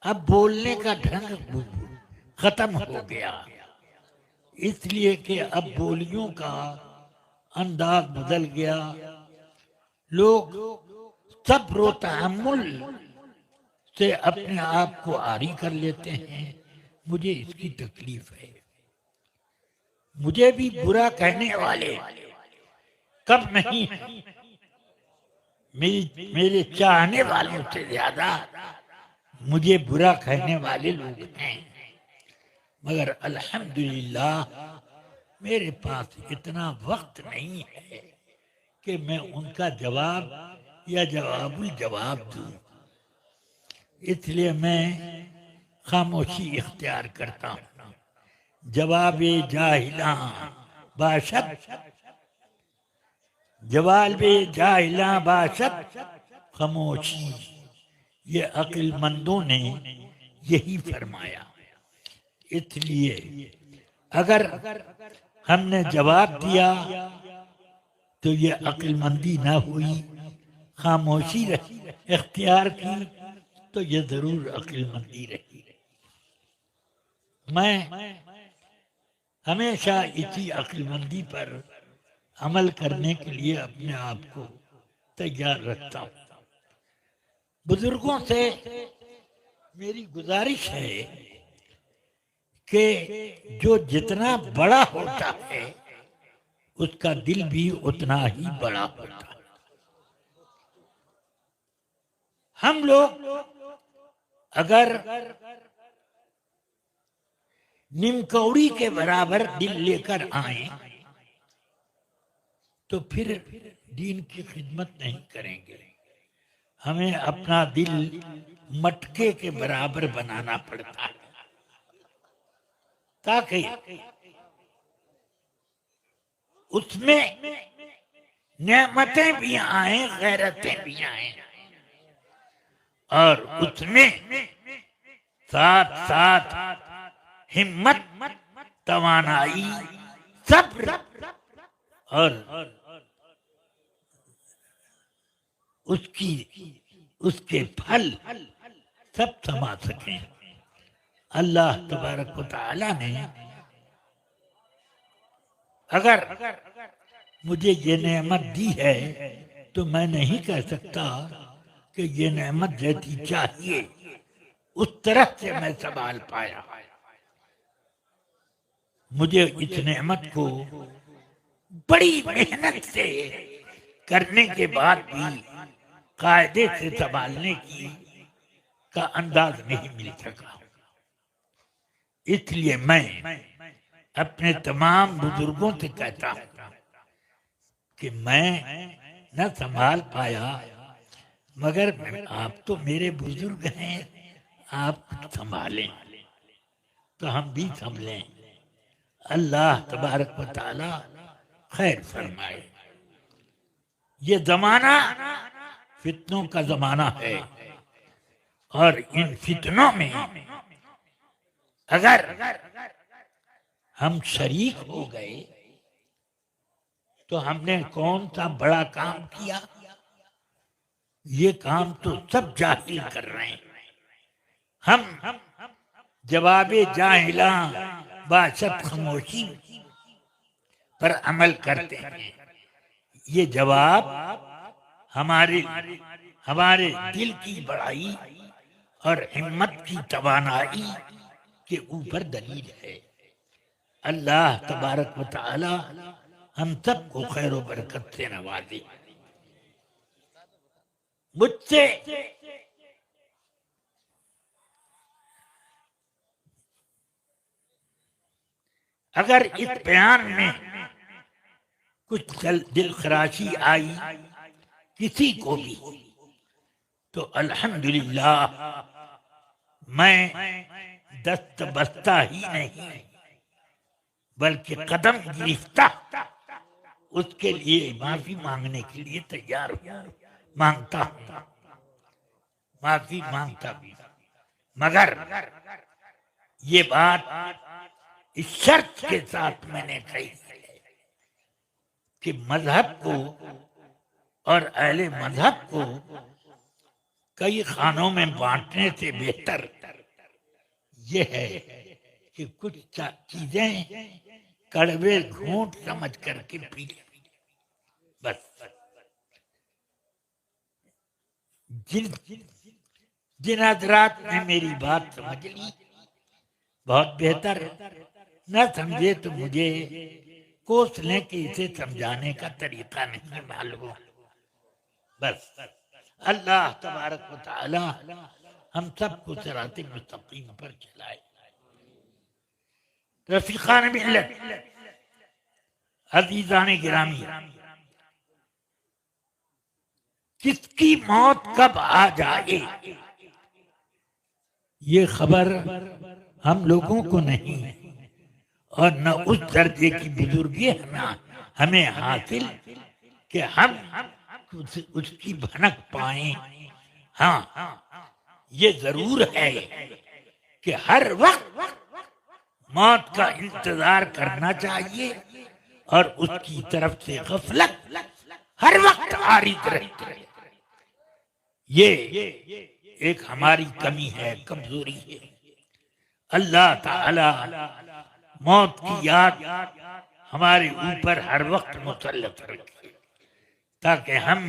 अब बोलने का ढंग खत्म हो गया, इसलिए कि अब बोलियों का अंदाज बदल गया। लोग सब्र तहम्मुल से अपने आप को आरी कर लेते हैं। मुझे इसकी तकलीफ है। मुझे भी बुरा कहने वाले कब नहीं है। मेरे चाहने वालों से ज्यादा मुझे बुरा कहने वाले लोग हैं, मगर अल्हम्दुलिल्लाह मेरे पास इतना वक्त नहीं है कि मैं उनका जवाब या जवाबुल जवाब दूं। इसलिए मैं खामोशी इख्तियार करता हूँ। जवाब जाहिला बाशत, जवाब जाहिला बाशत खामोशी। ये अक्लमंदों ने यही फरमाया। इसलिए अगर हमने जवाब दिया तो ये अक्लमंदी न हुई, खामोशी इख्तियार की तो ये जरूर अक्लमंदी रही। मैं हमेशा इसी अक्लमंदी पर अमल करने के लिए अपने आप को तैयार रखता हूँ। बुजुर्गों से मेरी गुजारिश है कि जो जितना बड़ा होता है उसका दिल भी उतना ही बड़ा होता है। हम लोग अगर निमकौड़ी के बराबर दिल लेकर आए तो फिर दीन की खिदमत नहीं करेंगे। हमें अपना दिल मटके के बराबर बनाना पड़ता है ताकि उसमें नेमतें भी आए, गैरतें भी आए, और उसमें साथ साथ हिम्मत, तवानाई, सब्र और उसके फल सब समा सके। अल्लाह तबारक व तआला ने अगर मुझे ये नेमत दी है तो मैं नहीं कह सकता कि ये नेमत जैसी चाहिए उस तरह से मैं संभाल पाया। मुझे इस नेमत को बड़ी मेहनत से करने के बाद भी कायदे से संभालने की का अंदाज नहीं मिल सका। इसलिए मैं अपने तमाम बुजुर्गों से कहता हूँ कि मैं न संभाल पाया, मगर आप तो मेरे बुजुर्ग हैं, आप संभालें तो हम भी संभलें। अल्लाह तबारक व तआला खैर फरमाए। ये जमाना फितनों का जमाना है और इन फितनों में अगर हम शरीक हो गए तो हमने कौन सा बड़ा काम किया। ये काम तो सब जाहिल कर रहे हैं। हम जवाबे जाहिला बाशत खामोशी पर अमल करते हैं। ये जवाब हमारे हमारे दिल की बड़ाई और हिम्मत की तवानाई के ऊपर दलील है। अल्लाह तबारक व तआला हम सबको खैर व बरकत से नवाजे। मुझसे अगर इस बयान में कुछ दिल खराशी आई किसी को भी तो अल्हम्दुलिल्लाह मैं दस्त बस्ता ही नहीं बल्कि कदम गिरफ्ता उसके लिए माफी मांगने के लिए तैयार हूं, मांगता हूं, माफी मांगता भी। मगर ये बात इस शर्त के साथ मैंने कही कि मजहब को और अहले मजहब को कई खानों में बांटने से बेहतर ये है कि कुछ चीजें कड़वे घूंट समझ करके पी ले, बस। जिन जिन हजरात ने मेरी बात समझ ली बहुत बेहतर, न समझे तो मुझे कोस लें कि इसे समझाने का तरीका नहीं मालूम, बस। अल्लाह तबारक व तआला हम सबको सिराते मुस्तकीम पर चलाए। रफीकान मिल्लत, अजीजान गिरामी, किसकी मौत कब आ जाए ये खबर हम लोगों को नहीं, और न उस दर्जे की बुजुर्गी हमें हासिल कि हम उसकी भनक पाए। हाँ, ये जरूर है कि हर वक्त मौत का इंतजार करना चाहिए और उसकी तरफ से गफलत हर वक्त आरिद रहती है। ये एक हमारी कमी है, कमजोरी है। अल्लाह ताला मौत की याद हमारे ऊपर हर वक्त मुसल्लत रखे ताकि हम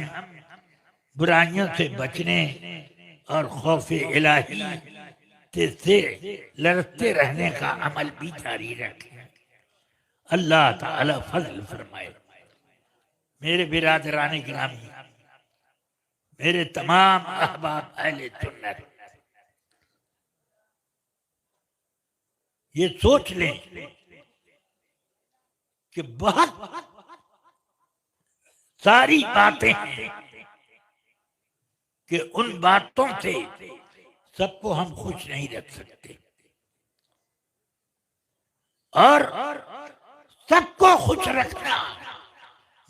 बुराइयों से बचने और खौफ इलाही से लड़ते रहने का अमल भी जारी रखें। अल्लाह ताला फजल फरमाए। मेरे बिरादरान गिरामी, मेरे तमाम अहबाब अहले सुन्नत, ये सोच लें कि बहुत सारी बातें हैं कि उन बातों से सबको हम खुश नहीं रख सकते, और सबको खुश रखना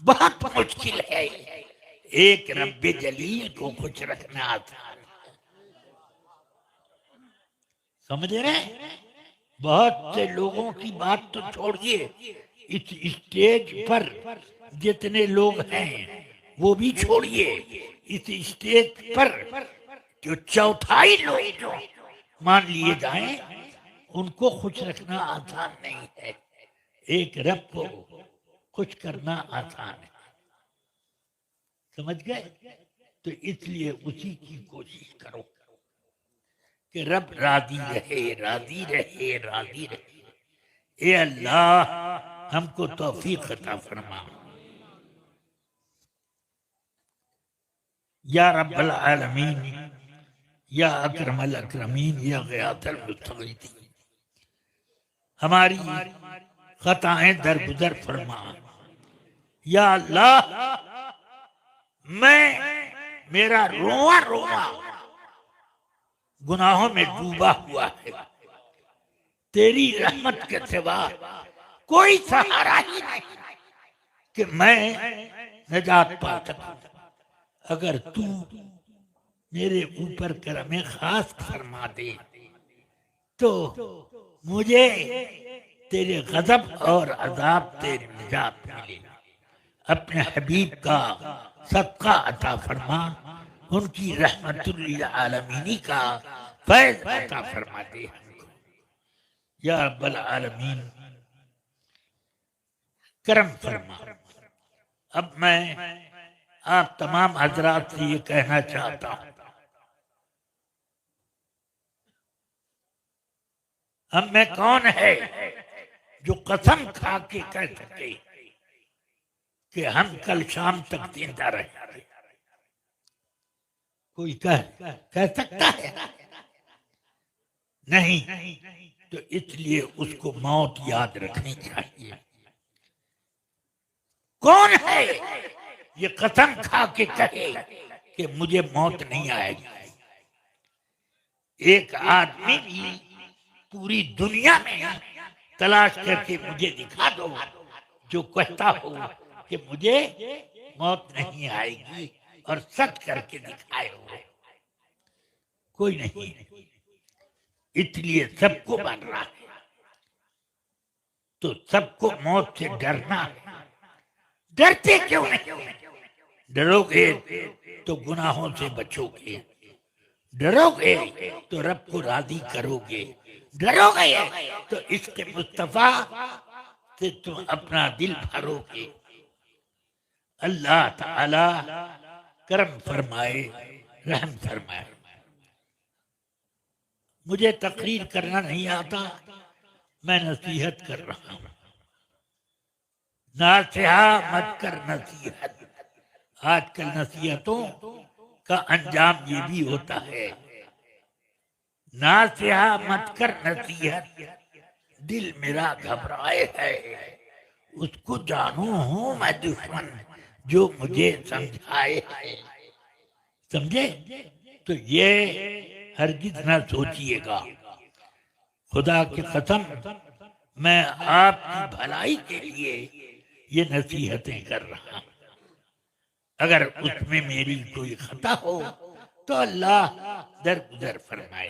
बहुत मुश्किल है। एक रब्बे जलील को खुश रखना आसान, समझ रहे? बहुत से लोगों की बात तो छोड़िए, इस स्टेज पर जितने लोग हैं वो भी छोड़िए, इस स्टेज पर जो चौथाई लोग जो मान लिए जाएं उनको खुश रखना आसान नहीं है। एक रब को खुश करना आसान है, समझ गए? तो इसलिए उसी की कोशिश करो कि रब राजी रहे, राजी रहे, राजी रहे। ए अल्लाह हमको तौफीक अता फरमा। या रब्बल आलमीन, या अकरमल अकरमीन, या गियाथल मुस्तगीथीन, हमारी खताएं दरगुजर फरमा। या अल्लाह मेरा रोआ रोआ गुनाहों में डूबा हुआ है, तेरी रहमत के सिवा कोई सहारा ही नहीं कि मैं निजात पा सकूं। अगर तू मेरे ऊपर करम खास फरमा दे तो मुझे तेरे गजब और अजाब से निजात मिले। अपने हबीब का सदका अता फरमा, उनकी रहमतुल आलमीनी का फैज अता फरमा दे हमको। या रब्बल आलमीन करम फरमा। अब मैं आप तमाम हजरात से ये कहना चाहता हूं, हम में कौन है जो कसम खा के कह सके कि हम कल शाम तक जिंदा रहेंगे? कोई कह सकता है? नहीं। तो इसलिए उसको मौत याद रखनी चाहिए। कौन है ये कसम खा के कहे कि मुझे मौत नहीं आएगी? एक आदमी भी पूरी दुनिया में तलाश करके मुझे दिखा दो जो कहता हो कि मुझे मौत नहीं आएगी और सच करके दिखाए हो। कोई नहीं। इसलिए सबको मरना है तो सबको मौत से डरना है। डरते क्यों नहीं? डरोगे तो गुनाहों से बचोगे, डरोगे तो रब को राजी करोगे, डरोगे तो इसके मुस्तफा से तुम अपना दिल भरोगे। अल्लाह ताला करम फरमाए, रहम फरमाए। मुझे तकरीर करना नहीं आता, मैं नसीहत कर रहा हूँ। नासिहा मत कर नसीहत। आजकल नसीहतों का अंजाम ये भी होता है। नासिहा मत कर नसीहत, दिल मेरा घबराए है, उसको जानू हूं मैं दुश्मन जो मुझे समझाए है। समझे? तो ये हरगिज न सोचिएगा। खुदा की कसम, मैं आपकी भलाई के लिए ये नसीहतें कर रहा हूं। अगर उसमें मेरी कोई खता हो तो अल्लाह दरगुजर फरमाए।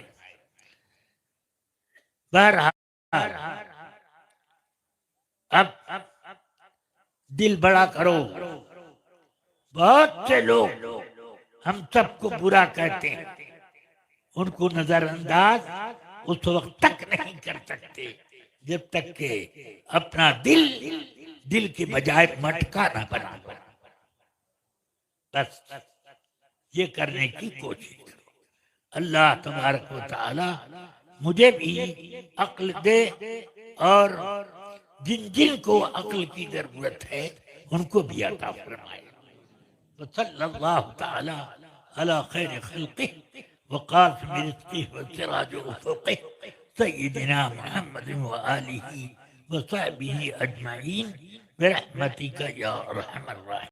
बहरहाल अब दिल बड़ा करो। बहुत से लोग हम सबको बुरा कहते हैं, उनको नजरअंदाज उस वक्त तक नहीं कर सकते जब तक के अपना दिल के बजाय मटका न बना लो। बस ये करने की कोशिश करो। अल्लाह तबारक व तआला मुझे भी अक्ल दे और जिन जिन को अक्ल की जरूरत है उनको भी अता फरमाए। सल्लल्लाहु तआला अला खैर खल्क़िह व क़ासिम रिज़्क़िह व सिराज उफ़ुक़िह सय्यिदिना मुहम्मद व आलिहि व सहबिही अजमईन बिरहमतिका या अरहमर राहिमीन।